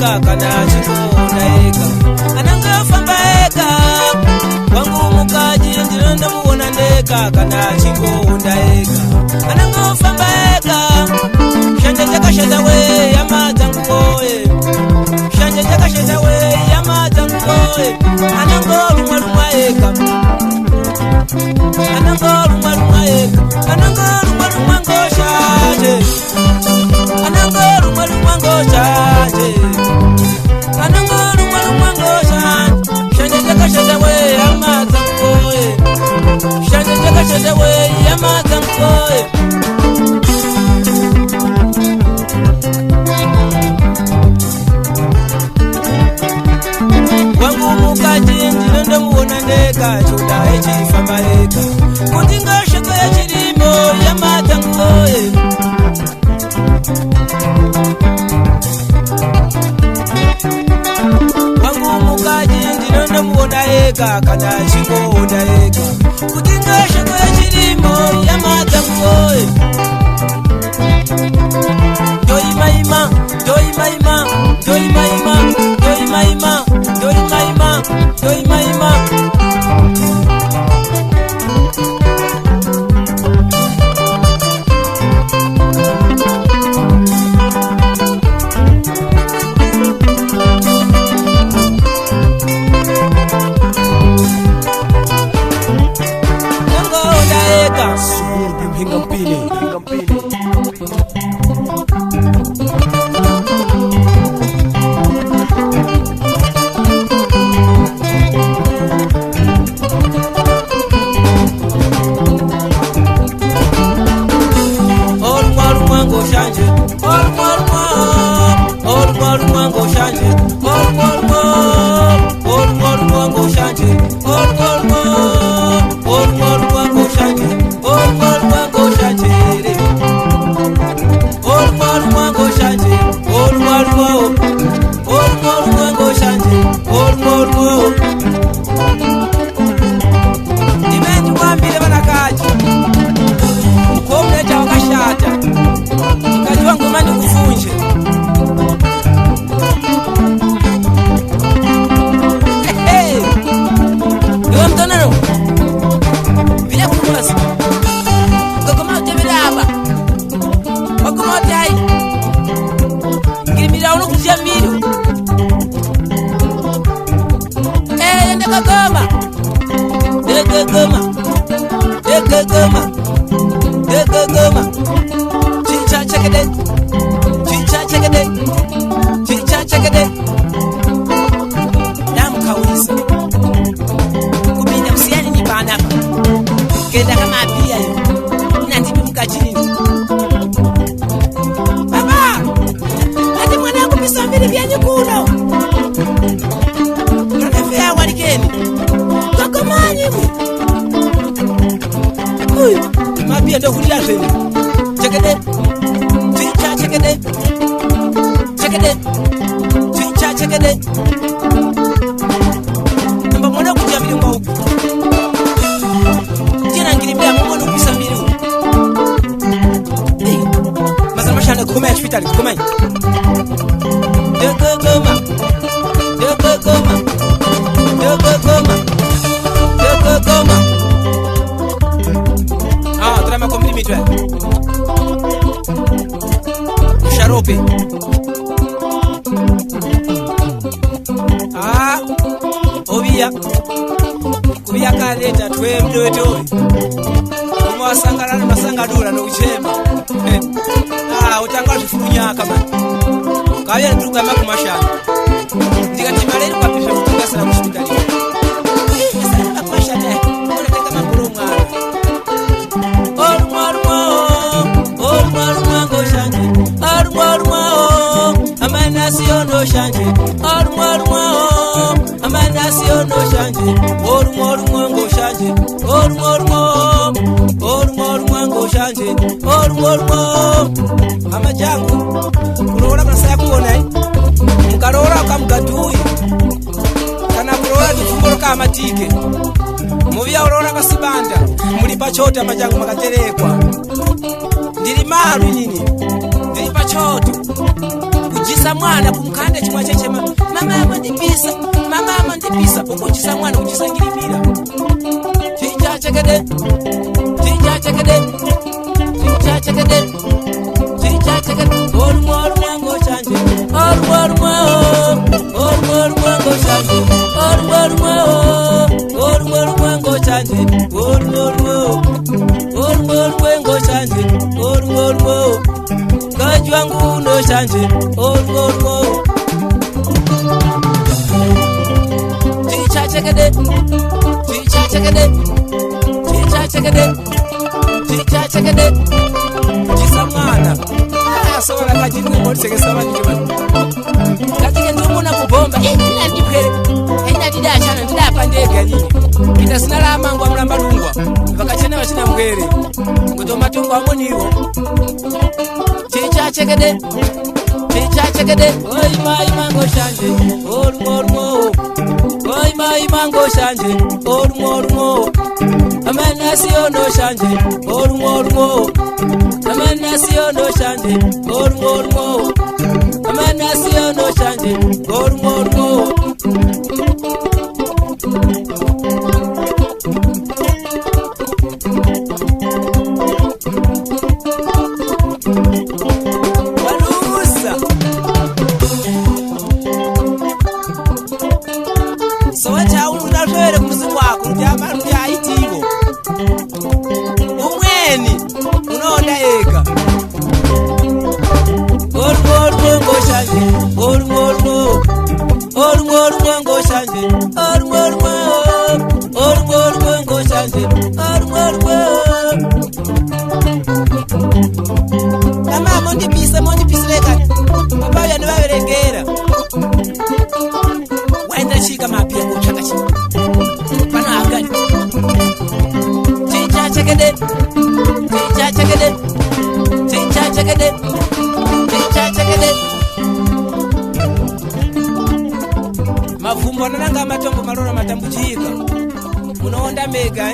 eka kana chikona eka ananga famba eka wangu mukaji ndinonda muona ndeka kana chikona eka ananga famba eka shanje jakasheza we yamadzangoe shanje jakasheza we yamadzangoe ananga lumwa eka ananga lumwa eka ananga lumwa ngoshaje ananga lumwa ngoshaje ananga lumwa ngoshaje shanje jakasheza we yamadzangoe shanje jakasheza we yamadzangoe ndinonda muona ndeka choda echifamba eka kuti ngashoko yechirimo yamatangoe wangu mukaji ndinonda muona eka kana chingoona eka kuti ngashoko yechirimo yamatangoe doimaima doimaima doimaima doimaima doimaima doimaima nangoda eka suburbia mpinga mpili Kubia kaleta twe mdoto umwasangana masangadura no uchema utanga zifunya kama kaya nduka makumashana ndikati maleni kwa pisha kutunga sana hospitali sana makumashana unataka mapuro mwana ngoshanje amana siono shanje amana siono shanje ngoshanje ngoshanje amajangu unaona masaya kuona mkarora kamgadui kana kurora difungoro kama tike muvya urora kasibanda mulipa chote amajangu makaterekwa ndiri maru nyinyi ndiri pachoto kujisa uchisa mwana kumkande chimwa chechema mama amandipisa ukuchisa mwana uchisangilimira chicha chekede olumwa ngo chanje olumwa ngo chanje olumwa ngo chanje ngo chanje kajwangu no chanje chicha chekede chisamwana asora kajingu motsegesa banyibana kajike ndumuna kubomba ina ndikwere ina didachana ndidapandega nyinyi ita sinala mangwa mlamba lungwa vakachena vachina mgwere kutoma tungu amuniwo chicha chekede oi mai mango shanje olmo oi mai mango shanje olmo amana siono shanje olmo amana siono shanje olmo amana siono shanje olmo mondipisa leka papa ya nvaverengera waenda chika mapia kuchaka chi pana agani chicha chekede mavumbo nananga matombo marora matambuchika unoonda mega